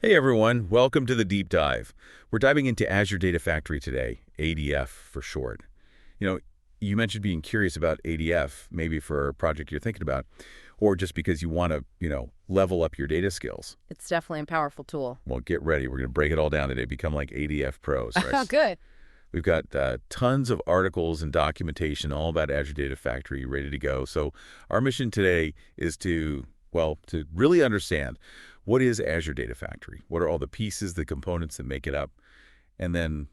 Hey everyone, welcome to the deep dive. We're diving into Azure Data Factory today, ADF for short. You know, you mentioned being curious about ADF, maybe for a project you're thinking about, or just because you want to, level up your data skills. It's definitely a powerful tool. Well, get ready. We're going to break it all down today, become like ADF pros, right? Good. We've got tons of articles and documentation all about Azure Data Factory ready to go. So our mission today is to really understand what is Azure Data Factory? What are all the pieces, the components that make it up? And then,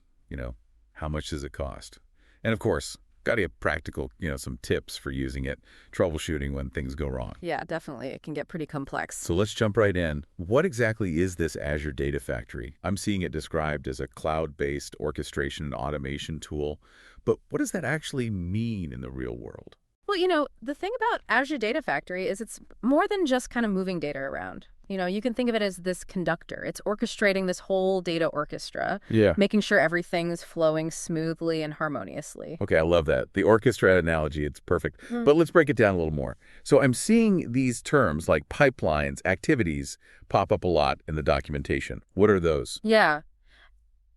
how much does it cost? And of course, got to get practical, some tips for using it, troubleshooting when things go wrong. Yeah, definitely. It can get pretty complex. So let's jump right in. What exactly is this Azure Data Factory? I'm seeing it described as a cloud-based orchestration and automation tool. But what does that actually mean in the real world? Well, the thing about Azure Data Factory is it's more than just kind of moving data around. You can think of it as this conductor. It's orchestrating this whole data orchestra, making sure everything's flowing smoothly and harmoniously. Okay, I love that. The orchestra analogy, it's perfect. But let's break it down a little more. So I'm seeing these terms like pipelines, activities, pop up a lot in the documentation. What are those? Yeah.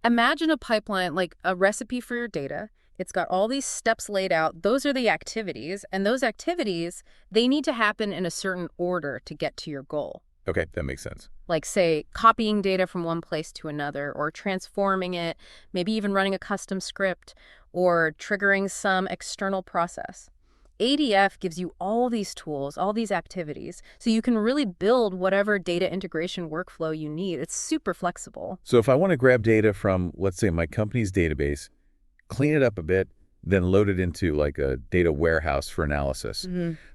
Imagine a pipeline like a recipe for your data. It's got all these steps laid out. Those are the activities. And those activities, they need to happen in a certain order to get to your goal. Okay, that makes sense. Like, say, copying data from one place to another, or transforming it, maybe even running a custom script, or triggering some external process. ADF gives you all these tools, all these activities, so you can really build whatever data integration workflow you need. It's super flexible. So if I want to grab data from, let's say, my company's database, clean it up a bit, then load it into like a data warehouse for analysis.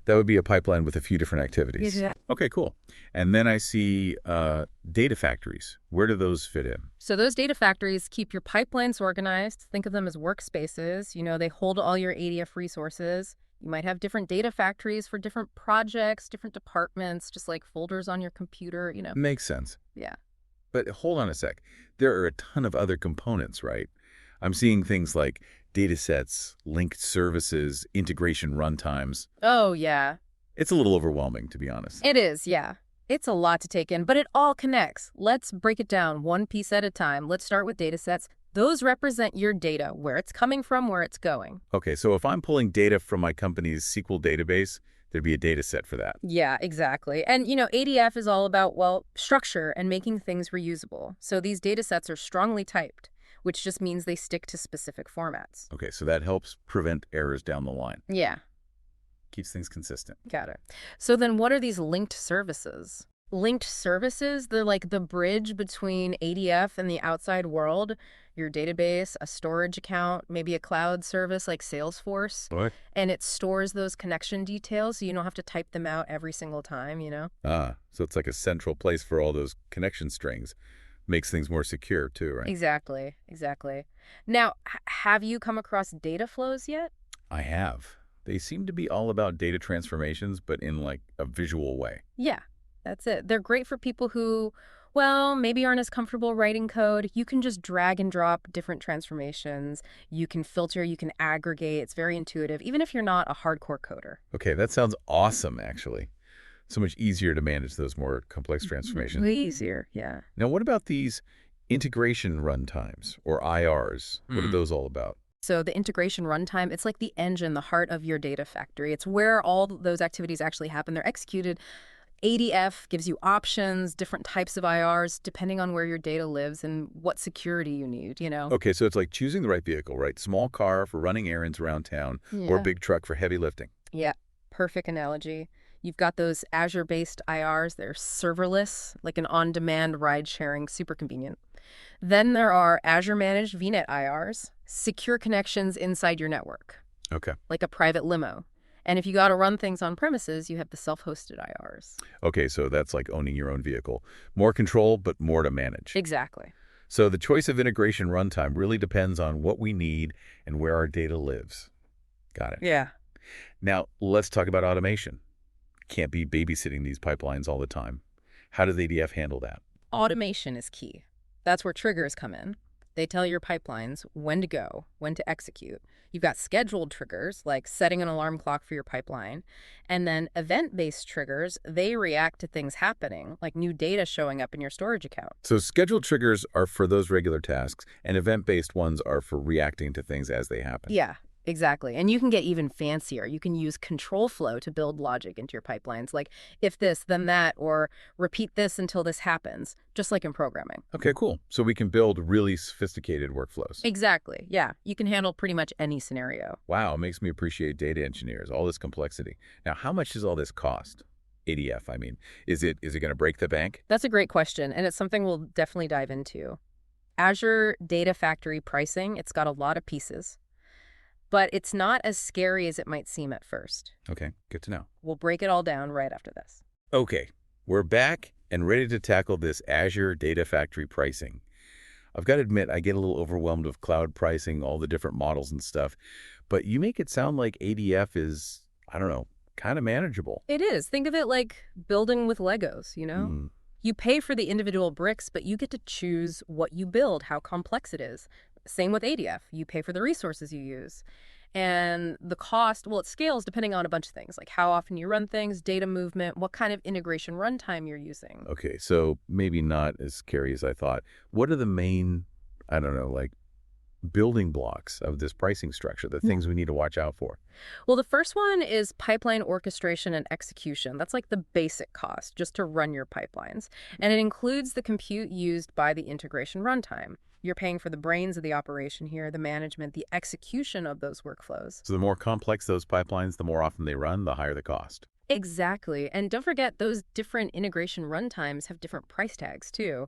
That would be a pipeline with a few different activities. Yeah. Okay, cool. And then I see data factories. Where do those fit in? So those data factories keep your pipelines organized. Think of them as workspaces. They hold all your ADF resources. You might have different data factories for different projects, different departments, just like folders on your computer. Makes sense. Yeah. But hold on a sec. There are a ton of other components, right? I'm seeing things like data sets, linked services, integration runtimes. Oh, yeah. It's a little overwhelming, to be honest. It is, yeah. It's a lot to take in, but it all connects. Let's break it down one piece at a time. Let's start with data sets. Those represent your data, where it's coming from, where it's going. Okay, so if I'm pulling data from my company's SQL database, there'd be a data set for that. Yeah, exactly. And, ADF is all about, structure and making things reusable. So these data sets are strongly typed, which just means they stick to specific formats. Okay, so that helps prevent errors down the line. Yeah. Keeps things consistent. Got it. So then what are these linked services? Linked services, they're like the bridge between ADF and the outside world, your database, a storage account, maybe a cloud service like Salesforce. What? And it stores those connection details so you don't have to type them out every single time, So it's like a central place for all those connection strings. Makes things more secure too, right? Exactly. Now, have you come across data flows yet? I have. They seem to be all about data transformations, but in like a visual way. Yeah, that's it. They're great for people who, maybe aren't as comfortable writing code. You can just drag and drop different transformations. You can filter, you can aggregate. It's very intuitive, even if you're not a hardcore coder. Okay, that sounds awesome, actually. So much easier to manage those more complex transformations. Way easier, yeah. Now, what about these integration runtimes, or IRs? What are those all about? So the integration runtime, it's like the engine, the heart of your data factory. It's where all those activities actually happen. They're executed. ADF gives you options, different types of IRs, depending on where your data lives and what security you need, Okay, so it's like choosing the right vehicle, right? Small car for running errands around town, or big truck for heavy lifting. Yeah, perfect analogy. You've got those Azure-based IRs. They're serverless, like an on-demand ride-sharing, super convenient. Then there are Azure-managed VNet IRs, secure connections inside your network. Okay. Like a private limo. And if you got to run things on premises, you have the self-hosted IRs. Okay, so that's like owning your own vehicle. More control, but more to manage. Exactly. So the choice of integration runtime really depends on what we need and where our data lives. Got it. Yeah. Now, let's talk about automation. Can't be babysitting these pipelines all the time. How does ADF handle that? Automation is key. That's where triggers come in. They tell your pipelines when to go, when to execute. You've got scheduled triggers, like setting an alarm clock for your pipeline. And then event-based triggers, they react to things happening, like new data showing up in your storage account. So scheduled triggers are for those regular tasks, and event-based ones are for reacting to things as they happen. Yeah, exactly. And you can get even fancier. You can use control flow to build logic into your pipelines, like if this, then that, or repeat this until this happens, just like in programming. Okay, cool. So we can build really sophisticated workflows. Exactly. Yeah, you can handle pretty much any scenario. Wow, makes me appreciate data engineers, all this complexity. Now, how much does all this cost? ADF, I mean. Is it going to break the bank? That's a great question, and it's something we'll definitely dive into. Azure Data Factory pricing, it's got a lot of pieces, but it's not as scary as it might seem at first. Okay, good to know. We'll break it all down right after this. Okay, we're back and ready to tackle this Azure Data Factory pricing. I've got to admit, I get a little overwhelmed with cloud pricing, all the different models and stuff, but you make it sound like ADF is, I don't know, kind of manageable. It is. Think of it like building with Legos, you know? Hmm. You pay for the individual bricks, but you get to choose what you build, how complex it is. Same with ADF. You pay for the resources you use. And the cost, well, it scales depending on a bunch of things, like how often you run things, data movement, what kind of integration runtime you're using. Okay, so maybe not as scary as I thought. What are the main, I don't know, like building blocks of this pricing structure, the things we need to watch out for? Well, the first one is pipeline orchestration and execution. That's like the basic cost, just to run your pipelines. And it includes the compute used by the integration runtime. You're paying for the brains of the operation here, the management, the execution of those workflows. So the more complex those pipelines, the more often they run, the higher the cost. Exactly. And don't forget, those different integration runtimes have different price tags, too.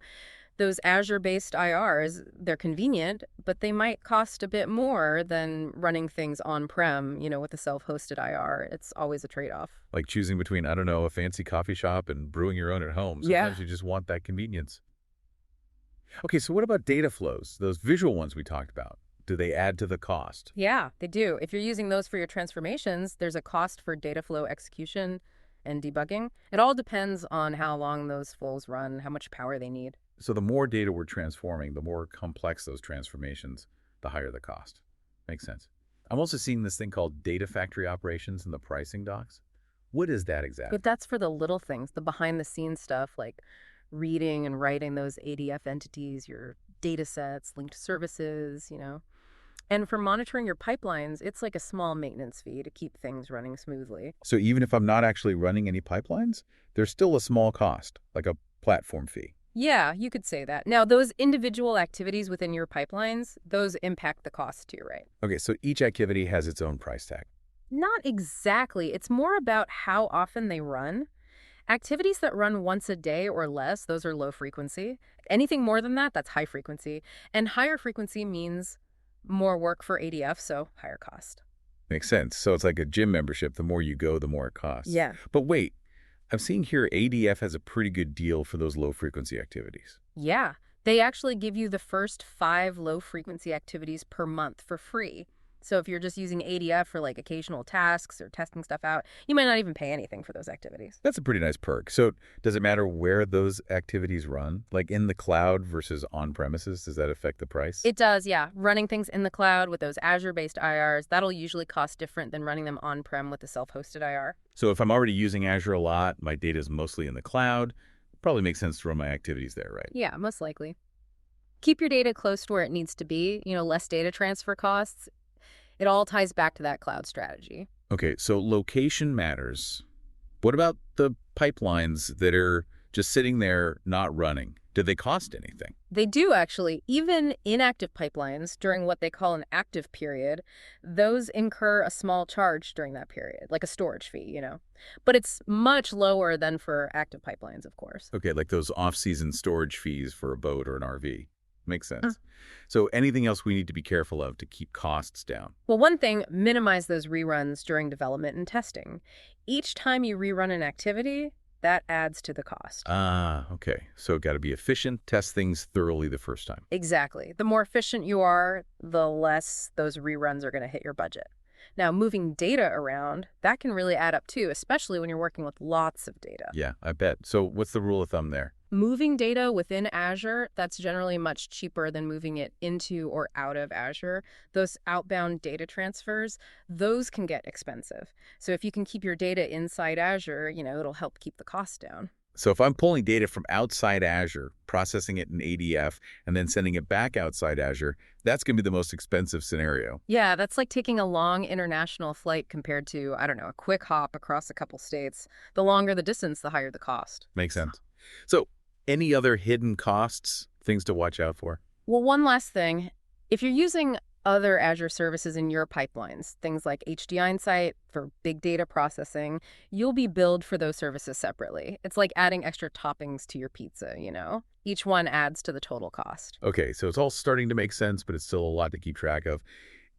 Those Azure-based IRs, they're convenient, but they might cost a bit more than running things on-prem, with a self-hosted IR. It's always a trade-off. Like choosing between, I don't know, a fancy coffee shop and brewing your own at home. Yeah. Sometimes you just want that convenience. Okay, so what about data flows, those visual ones we talked about? Do they add to the cost? Yeah, they do. If you're using those for your transformations, there's a cost for data flow execution and debugging. It all depends on how long those flows run, how much power they need. So the more data we're transforming, the more complex those transformations, the higher the cost. Makes sense. I'm also seeing this thing called data factory operations in the pricing docs. What is that exactly? But that's for the little things, the behind-the-scenes stuff, like reading and writing those ADF entities, your data sets, linked services. And for monitoring your pipelines, it's like a small maintenance fee to keep things running smoothly. So even if I'm not actually running any pipelines, there's still a small cost, like a platform fee. Yeah, you could say that. Now, those individual activities within your pipelines, those impact the cost too, right? Okay, so each activity has its own price tag. Not exactly. It's more about how often they run. Activities that run once a day or less, those are low frequency. Anything more than that, that's high frequency. And higher frequency means more work for ADF, so higher cost. Makes sense. So it's like a gym membership. The more you go, the more it costs. Yeah. But wait, I'm seeing here ADF has a pretty good deal for those low-frequency activities. Yeah. They actually give you the first 5 low-frequency activities per month for free. So if you're just using ADF for like occasional tasks or testing stuff out, you might not even pay anything for those activities. That's a pretty nice perk. So does it matter where those activities run? Like in the cloud versus on-premises? Does that affect the price? It does, yeah. Running things in the cloud with those Azure-based IRs, that'll usually cost different than running them on-prem with the self-hosted IR. So if I'm already using Azure a lot, my data is mostly in the cloud, probably makes sense to run my activities there, right? Yeah, most likely. Keep your data close to where it needs to be, less data transfer costs. It all ties back to that cloud strategy. Okay, so location matters. What about the pipelines that are just sitting there not running? Do they cost anything? They do, actually. Even inactive pipelines during what they call an active period, those incur a small charge during that period, like a storage fee. But it's much lower than for active pipelines, of course. Okay, like those off-season storage fees for a boat or an RV. Makes sense. So anything else we need to be careful of to keep costs down? Well, one thing, minimize those reruns during development and testing. Each time you rerun an activity, that adds to the cost. Ah, okay. So got to be efficient, test things thoroughly the first time. Exactly. The more efficient you are, the less those reruns are going to hit your budget. Now, moving data around, that can really add up too, especially when you're working with lots of data. Yeah, I bet. So what's the rule of thumb there? Moving data within Azure, that's generally much cheaper than moving it into or out of Azure. Those outbound data transfers, those can get expensive. So if you can keep your data inside Azure, it'll help keep the cost down. So if I'm pulling data from outside Azure, processing it in ADF, and then sending it back outside Azure, that's going to be the most expensive scenario. Yeah, that's like taking a long international flight compared to, I don't know, a quick hop across a couple states. The longer the distance, the higher the cost. Makes sense. So any other hidden costs, things to watch out for? Well, one last thing. If you're using other Azure services in your pipelines, things like HDI Insight for big data processing, you'll be billed for those services separately. It's like adding extra toppings to your pizza. Each one adds to the total cost. Okay, so it's all starting to make sense, but it's still a lot to keep track of.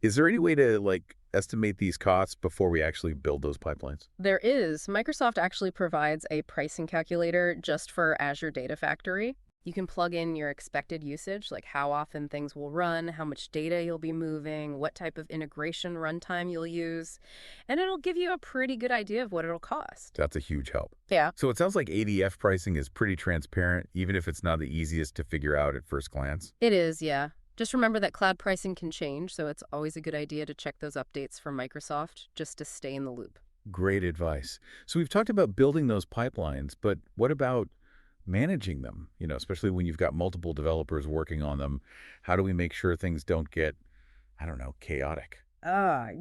Is there any way to, estimate these costs before we actually build those pipelines? There is. Microsoft actually provides a pricing calculator just for Azure Data Factory. You can plug in your expected usage, like how often things will run, how much data you'll be moving, what type of integration runtime you'll use, and it'll give you a pretty good idea of what it'll cost. That's a huge help. Yeah. So it sounds like ADF pricing is pretty transparent, even if it's not the easiest to figure out at first glance. It is, yeah. Just remember that cloud pricing can change, so it's always a good idea to check those updates from Microsoft just to stay in the loop. Great advice. So we've talked about building those pipelines, but what about managing them? Especially when you've got multiple developers working on them, how do we make sure things don't get, I don't know, chaotic?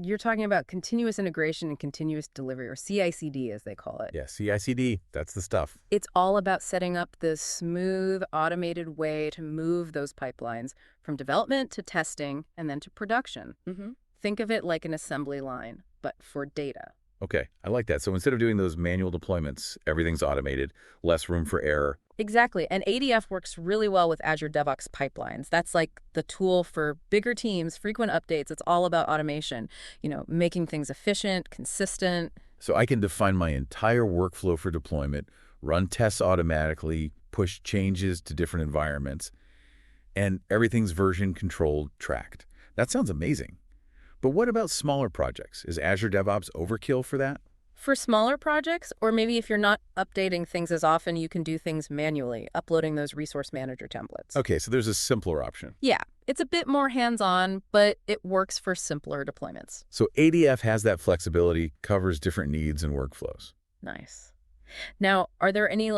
You're talking about continuous integration and continuous delivery, or CI/CD as they call it. Yeah, CI/CD, that's the stuff. It's all about setting up this smooth, automated way to move those pipelines from development to testing and then to production. Think of it like an assembly line, but for data. Okay, I like that. So instead of doing those manual deployments, everything's automated, less room for error. Exactly. And ADF works really well with Azure DevOps pipelines. That's like the tool for bigger teams, frequent updates. It's all about automation, making things efficient, consistent. So I can define my entire workflow for deployment, run tests automatically, push changes to different environments, and everything's version controlled, tracked. That sounds amazing. But what about smaller projects? Is Azure DevOps overkill for that? For smaller projects, or maybe if you're not updating things as often, you can do things manually, uploading those resource manager templates. Okay, so there's a simpler option. Yeah, it's a bit more hands-on, but it works for simpler deployments. So ADF has that flexibility, covers different needs and workflows. Nice. Now, are there any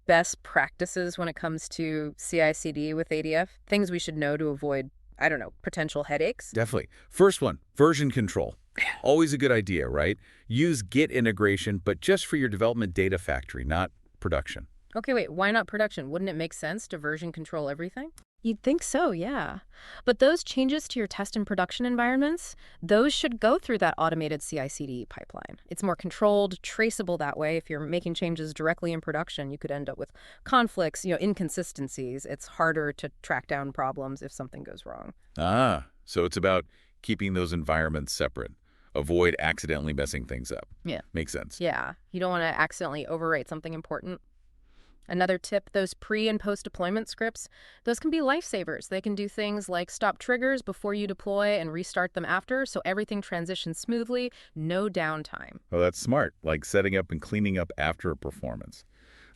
best practices when it comes to CI/CD with ADF? Things we should know to avoid, I don't know, potential headaches? Definitely. First one, version control. Always a good idea, right? Use Git integration, but just for your development data factory, not production. Okay, wait, why not production? Wouldn't it make sense to version control everything? You'd think so, yeah. But those changes to your test and production environments, those should go through that automated CI/CD pipeline. It's more controlled, traceable that way. If you're making changes directly in production, you could end up with conflicts, inconsistencies. It's harder to track down problems if something goes wrong. So it's about keeping those environments separate. Avoid accidentally messing things up. Yeah. Makes sense. Yeah, you don't want to accidentally overwrite something important. Another tip, those pre- and post-deployment scripts, those can be lifesavers. They can do things like stop triggers before you deploy and restart them after, so everything transitions smoothly, no downtime. Well, that's smart, like setting up and cleaning up after a performance.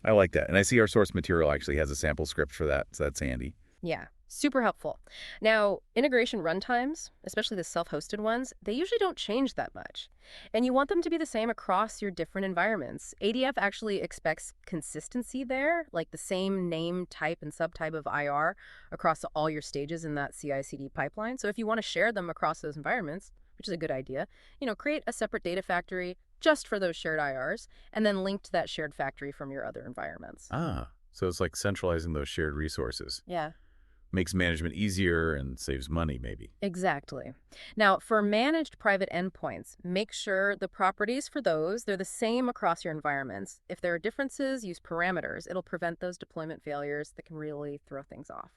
I like that. And I see our source material actually has a sample script for that, so that's handy. Yeah, super helpful. Now, integration runtimes, especially the self-hosted ones, they usually don't change that much. And you want them to be the same across your different environments. ADF actually expects consistency there, like the same name, type, and subtype of IR across all your stages in that CI/CD pipeline. So if you want to share them across those environments, which is a good idea, create a separate data factory just for those shared IRs, and then link to that shared factory from your other environments. So it's like centralizing those shared resources. Yeah. Makes management easier and saves money, maybe. Exactly. Now, for managed private endpoints, make sure the properties for those, they're the same across your environments. If there are differences, use parameters. It'll prevent those deployment failures that can really throw things off.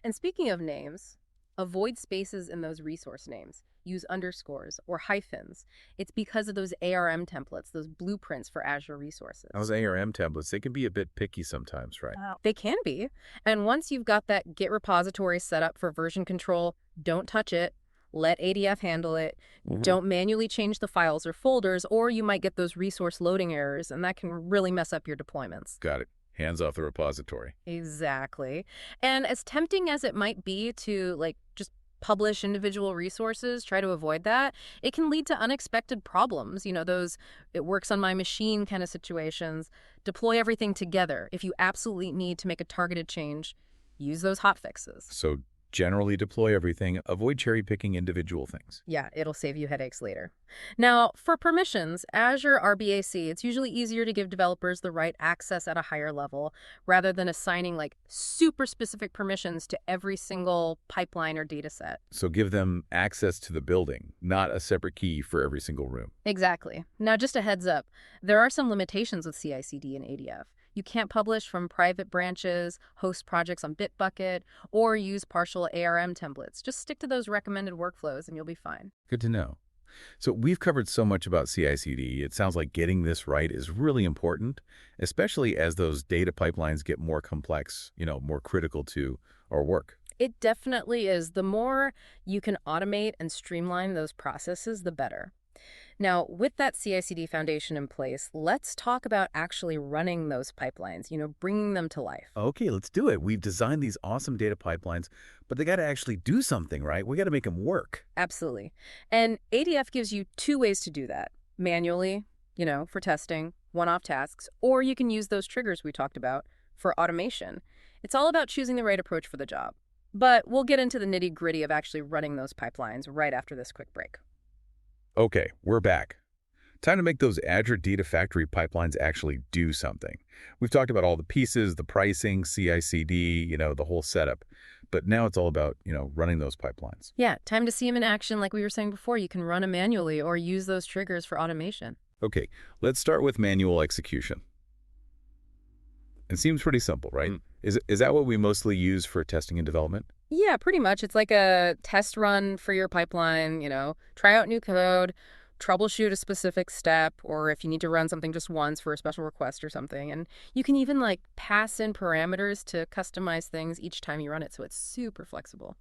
And speaking of names, avoid spaces in those resource names. Use underscores or hyphens. It's because of those ARM templates, those blueprints for Azure resources. Those ARM templates, they can be a bit picky sometimes, right? They can be. And once you've got that Git repository set up for version control, don't touch it. Let ADF handle it. Don't manually change the files or folders, or you might get those resource loading errors, and that can really mess up your deployments. Got it. Hands off the repository. Exactly. And as tempting as it might be to just publish individual resources, try to avoid that, it can lead to unexpected problems. Those it works on my machine kind of situations. Deploy everything together. If you absolutely need to make a targeted change, use those hot fixes. So generally deploy everything. Avoid cherry-picking individual things. Yeah, it'll save you headaches later. Now, for permissions, Azure RBAC, it's usually easier to give developers the right access at a higher level rather than assigning super specific permissions to every single pipeline or data set. So give them access to the building, not a separate key for every single room. Exactly. Now, just a heads up, there are some limitations with CI/CD and ADF. You can't publish from private branches, host projects on Bitbucket, or use partial ARM templates. Just stick to those recommended workflows and you'll be fine. Good to know. So we've covered so much about CI/CD. It sounds like getting this right is really important, especially as those data pipelines get more complex, more critical to our work. It definitely is. The more you can automate and streamline those processes, the better. Now, with that CI/CD foundation in place, let's talk about actually running those pipelines, bringing them to life. Okay, let's do it. We've designed these awesome data pipelines, but they got to actually do something, right? We got to make them work. Absolutely. And ADF gives you two ways to do that. Manually, for testing, one-off tasks, or you can use those triggers we talked about for automation. It's all about choosing the right approach for the job. But we'll get into the nitty-gritty of actually running those pipelines right after this quick break. Okay, we're back. Time to make those Azure Data Factory pipelines actually do something. We've talked about all the pieces, the pricing, CI/CD, the whole setup. But now it's all about, running those pipelines. Yeah, time to see them in action like we were saying before. You can run them manually or use those triggers for automation. Okay, let's start with manual execution. It seems pretty simple, right? Is that what we mostly use for testing and development? Yeah, pretty much. It's like a test run for your pipeline, try out new code, troubleshoot a specific step, or if you need to run something just once for a special request or something. And you can even pass in parameters to customize things each time you run it, so it's super flexible.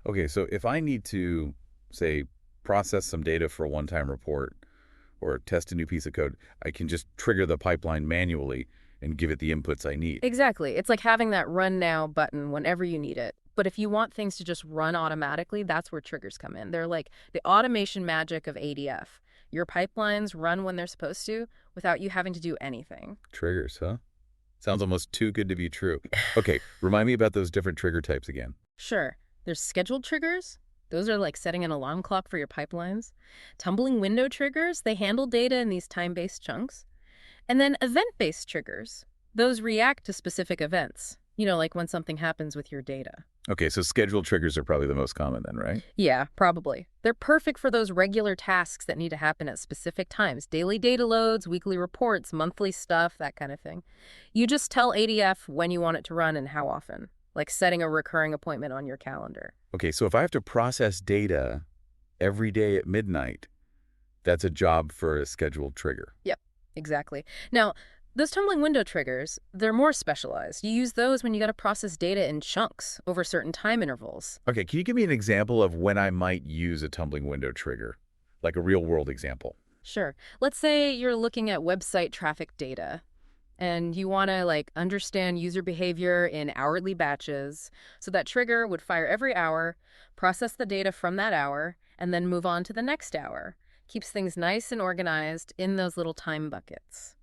Okay, so if I need to, say, process some data for a one-time report or test a new piece of code, I can just trigger the pipeline manually and give it the inputs I need. Exactly. It's like having that run now button whenever you need it. But if you want things to just run automatically, that's where triggers come in. They're like the automation magic of ADF. Your pipelines run when they're supposed to without you having to do anything. Triggers, huh? Sounds almost too good to be true. Okay, remind me about those different trigger types again. Sure. There's scheduled triggers. Those are like setting an alarm clock for your pipelines. Tumbling window triggers, they handle data in these time-based chunks. And then event-based triggers. Those react to specific events. Like when something happens with your data. Okay, so scheduled triggers are probably the most common then, right? Yeah, probably. They're perfect for those regular tasks that need to happen at specific times. Daily data loads, weekly reports, monthly stuff, that kind of thing. You just tell ADF when you want it to run and how often, like setting a recurring appointment on your calendar. Okay, so if I have to process data every day at midnight, that's a job for a scheduled trigger. Yep, exactly. Now, those tumbling window triggers, they're more specialized. You use those when you got to process data in chunks over certain time intervals. Okay, can you give me an example of when I might use a tumbling window trigger? Like a real-world example. Sure. Let's say you're looking at website traffic data and you want to understand user behavior in hourly batches. So that trigger would fire every hour, process the data from that hour, and then move on to the next hour. Keeps things nice and organized in those little time buckets.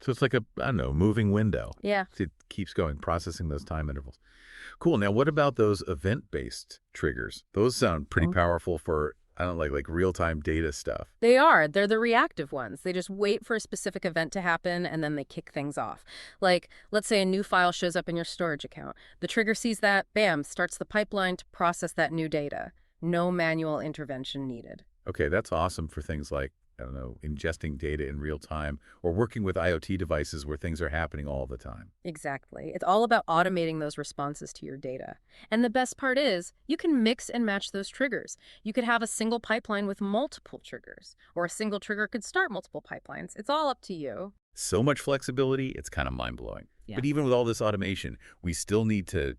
So it's like I don't know, moving window. Yeah. It keeps going, processing those time intervals. Cool. Now, what about those event-based triggers? Those sound pretty powerful for, I don't know, like real-time data stuff. They are. They're the reactive ones. They just wait for a specific event to happen, and then they kick things off. Like, let's say a new file shows up in your storage account. The trigger sees that, bam, starts the pipeline to process that new data. No manual intervention needed. Okay, that's awesome for things like, I don't know, ingesting data in real time or working with IoT devices where things are happening all the time. Exactly. It's all about automating those responses to your data. And the best part is, you can mix and match those triggers. You could have a single pipeline with multiple triggers, or a single trigger could start multiple pipelines. It's all up to you. So much flexibility, it's kind of mind-blowing. Yeah. But even with all this automation, we still need to,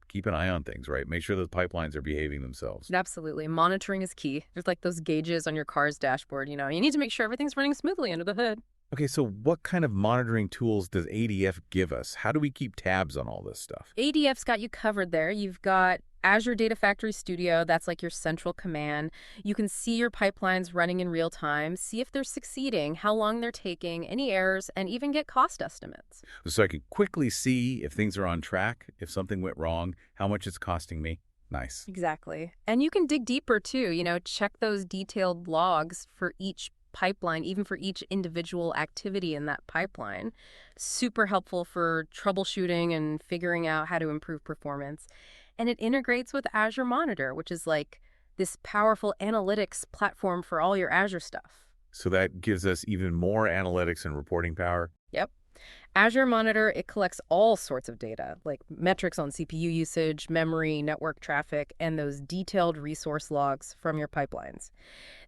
keep an eye on things, right? Make sure those pipelines are behaving themselves. Absolutely. Monitoring is key. There's those gauges on your car's dashboard, you need to make sure everything's running smoothly under the hood. Okay, so what kind of monitoring tools does ADF give us? How do we keep tabs on all this stuff? ADF's got you covered there. You've got Azure Data Factory Studio, that's like your central command. You can see your pipelines running in real time, see if they're succeeding, how long they're taking, any errors, and even get cost estimates. So I can quickly see if things are on track, if something went wrong, how much it's costing me. Nice. Exactly. And you can dig deeper too, check those detailed logs for each pipeline, even for each individual activity in that pipeline. Super helpful for troubleshooting and figuring out how to improve performance. And it integrates with Azure Monitor, which is like this powerful analytics platform for all your Azure stuff. So that gives us even more analytics and reporting power. Yep. Azure Monitor, it collects all sorts of data, like metrics on CPU usage, memory, network traffic, and those detailed resource logs from your pipelines.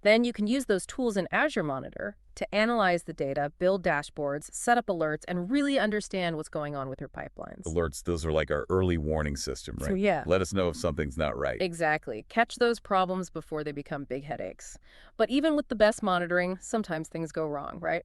Then you can use those tools in Azure Monitor to analyze the data, build dashboards, set up alerts, and really understand what's going on with your pipelines. Alerts, those are like our early warning system, So right? yeah, Let us know if something's not right. exactly. Catch those problems before they become big headaches. But even with the best monitoring, sometimes things go wrong, right?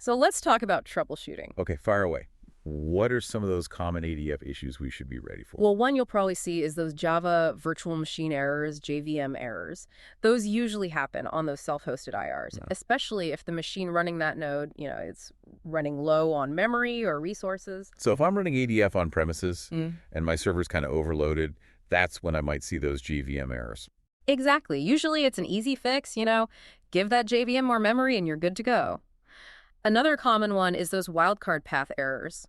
So let's talk about troubleshooting. Okay, fire away. What are some of those common ADF issues we should be ready for? Well, one you'll probably see is those Java virtual machine errors, JVM errors. Those usually happen on those self-hosted IRs, No. especially if the machine running that node, it's running low on memory or resources. So if I'm running ADF on premises Mm. and my server's kind of overloaded, that's when I might see those GVM errors. Exactly. Usually it's an easy fix, give that JVM more memory and you're good to go. Another common one is those wildcard path errors.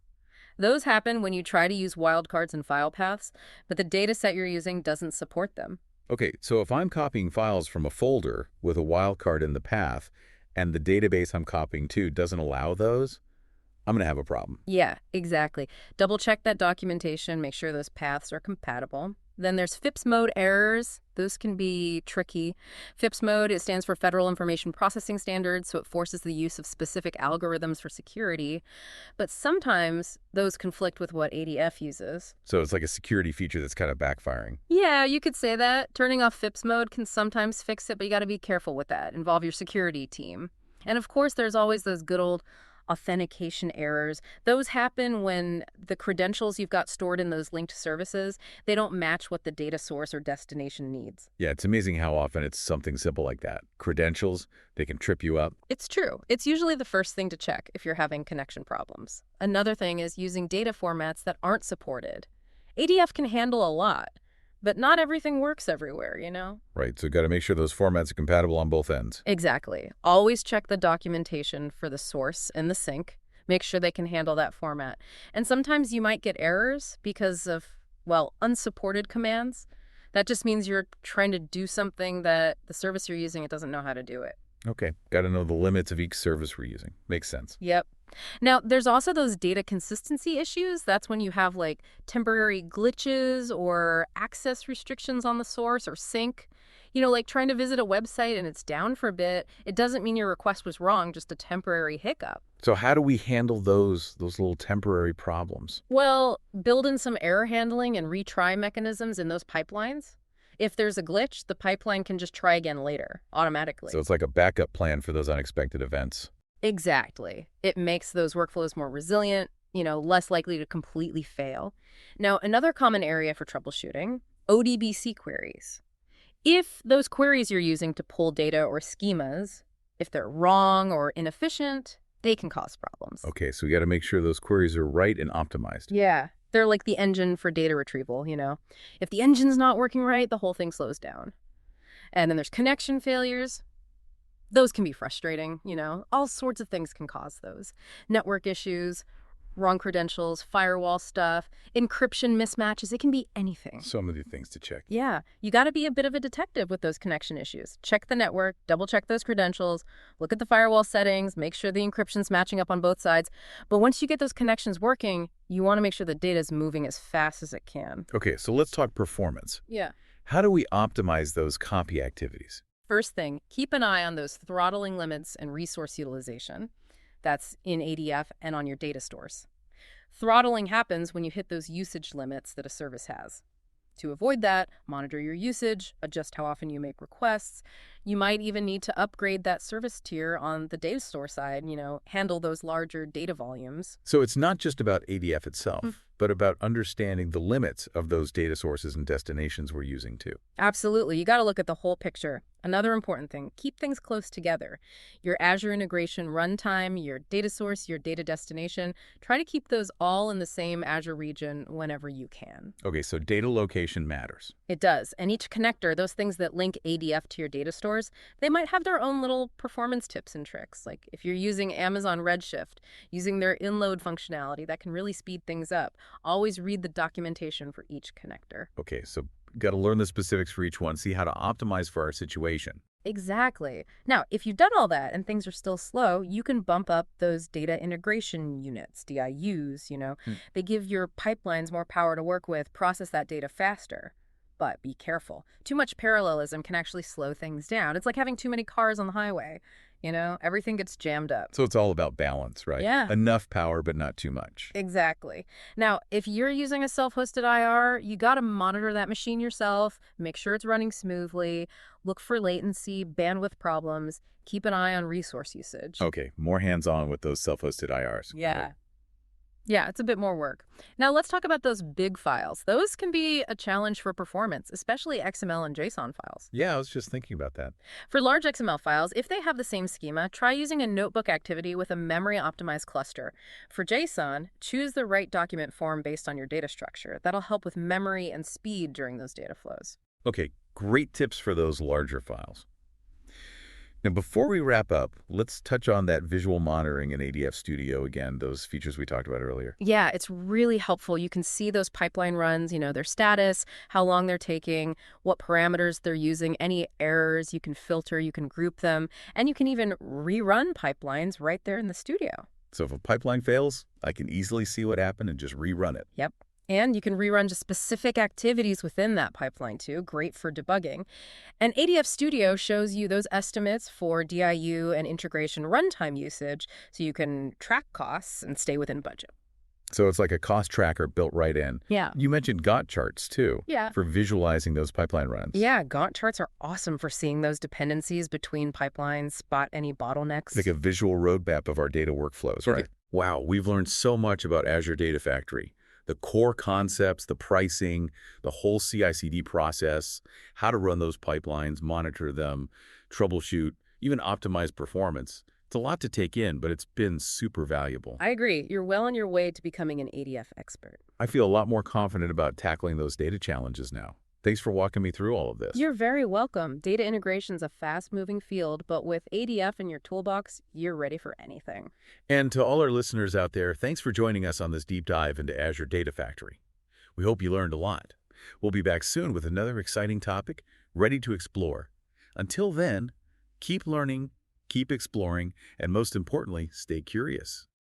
Those happen when you try to use wildcards and file paths, but the data set you're using doesn't support them. Okay, so if I'm copying files from a folder with a wildcard in the path and the database I'm copying to doesn't allow those, I'm going to have a problem. Yeah, exactly. Double check that documentation, make sure those paths are compatible. Then there's FIPS mode errors. Those can be tricky. FIPS mode, it stands for Federal Information Processing Standards, so it forces the use of specific algorithms for security. But sometimes those conflict with what ADF uses. So it's like a security feature that's kind of backfiring. Yeah, you could say that. Turning off FIPS mode can sometimes fix it, but you got to be careful with that. Involve your security team. And of course, there's always those good old authentication errors. Those happen when the credentials you've got stored in those linked services, they don't match what the data source or destination needs. Yeah, it's amazing how often it's something simple like that. Credentials, they can trip you up. It's true. It's usually the first thing to check if you're having connection problems. Another thing is using data formats that aren't supported. ADF can handle a lot, but not everything works everywhere. Right, so got to make sure those formats are compatible on both ends. Exactly. Always check the documentation for the source and the sync. Make sure they can handle that format. And sometimes you might get errors because of, unsupported commands. That just means you're trying to do something that the service you're using, it doesn't know how to do it. Okay, got to know the limits of each service we're using. Makes sense. Yep. Now, there's also those data consistency issues. That's when you have like temporary glitches or access restrictions on the source or sync. Like trying to visit a website and it's down for a bit. It doesn't mean your request was wrong, just a temporary hiccup. So how do we handle those little temporary problems? Well, build in some error handling and retry mechanisms in those pipelines. If there's a glitch, the pipeline can just try again later, automatically. So it's like a backup plan for those unexpected events. Exactly. It makes those workflows more resilient, less likely to completely fail. Now, another common area for troubleshooting, ODBC queries. If those queries you're using to pull data or schemas, if they're wrong or inefficient, they can cause problems. Okay, so we got to make sure those queries are right and optimized. Yeah. They're like the engine for data retrieval. If the engine's not working right, the whole thing slows down. And then there's connection failures. Those can be frustrating, All sorts of things can cause those. Network issues, wrong credentials, firewall stuff, encryption mismatches. It can be anything. So many things to check. Yeah, you got to be a bit of a detective with those connection issues. Check the network, double check those credentials, look at the firewall settings, make sure the encryption's matching up on both sides. But once you get those connections working, you want to make sure the data's moving as fast as it can. Okay, so let's talk performance. Yeah. How do we optimize those copy activities? First thing, keep an eye on those throttling limits and resource utilization. That's in ADF and on your data stores. Throttling happens when you hit those usage limits that a service has. To avoid that, monitor your usage, adjust how often you make requests. You might even need to upgrade that service tier on the data store side, handle those larger data volumes. So it's not just about ADF Mm. itself, but about understanding the limits of those data sources and destinations we're using too. Absolutely. You got to look at the whole picture. Another important thing, keep things close together. Your Azure integration runtime, your data source, your data destination, try to keep those all in the same Azure region whenever you can. Okay, so data location matters. It does. And each connector, those things that link ADF to your data stores, they might have their own little performance tips and tricks. Like if you're using Amazon Redshift, using their inload functionality, that can really speed things up. Always read the documentation for each connector. Okay, so got to learn the specifics for each one, see how to optimize for our situation. Exactly. Now, if you've done all that and things are still slow, you can bump up those data integration units, DIUs. Hmm. They give your pipelines more power to work with, process that data faster. But be careful. Too much parallelism can actually slow things down. It's like having too many cars on the highway. Everything gets jammed up. So it's all about balance, right? Yeah. Enough power, but not too much. Exactly. Now, if you're using a self-hosted IR, you got to monitor that machine yourself, make sure it's running smoothly, look for latency, bandwidth problems, keep an eye on resource usage. Okay, more hands-on with those self-hosted IRs. Yeah. Right. Yeah, it's a bit more work. Now, let's talk about those big files. Those can be a challenge for performance, especially XML and JSON files. Yeah, I was just thinking about that. For large XML files, if they have the same schema, try using a notebook activity with a memory-optimized cluster. For JSON, choose the right document form based on your data structure. That'll help with memory and speed during those data flows. Okay, great tips for those larger files. Now, before we wrap up, let's touch on that visual monitoring in ADF Studio again, those features we talked about earlier. Yeah, it's really helpful. You can see those pipeline runs, their status, how long they're taking, what parameters they're using, any errors, you can filter, you can group them, and you can even rerun pipelines right there in the studio. So if a pipeline fails, I can easily see what happened and just rerun it. Yep. And you can rerun just specific activities within that pipeline too. Great for debugging. And ADF Studio shows you those estimates for DIU and integration runtime usage so you can track costs and stay within budget. So it's like a cost tracker built right in. Yeah. You mentioned Gantt charts, too, Yeah. for visualizing those pipeline runs. Yeah, Gantt charts are awesome for seeing those dependencies between pipelines, spot any bottlenecks. Like a visual roadmap of our data workflows. Right. Okay. Wow, we've learned so much about Azure Data Factory. The core concepts, the pricing, the whole CI/CD process, how to run those pipelines, monitor them, troubleshoot, even optimize performance. It's a lot to take in, but it's been super valuable. I agree. You're well on your way to becoming an ADF expert. I feel a lot more confident about tackling those data challenges now. Thanks for walking me through all of this. You're very welcome. Data integration's a fast-moving field, but with ADF in your toolbox, you're ready for anything. And to all our listeners out there, thanks for joining us on this deep dive into Azure Data Factory. We hope you learned a lot. We'll be back soon with another exciting topic, ready to explore. Until then, keep learning, keep exploring, and most importantly, stay curious.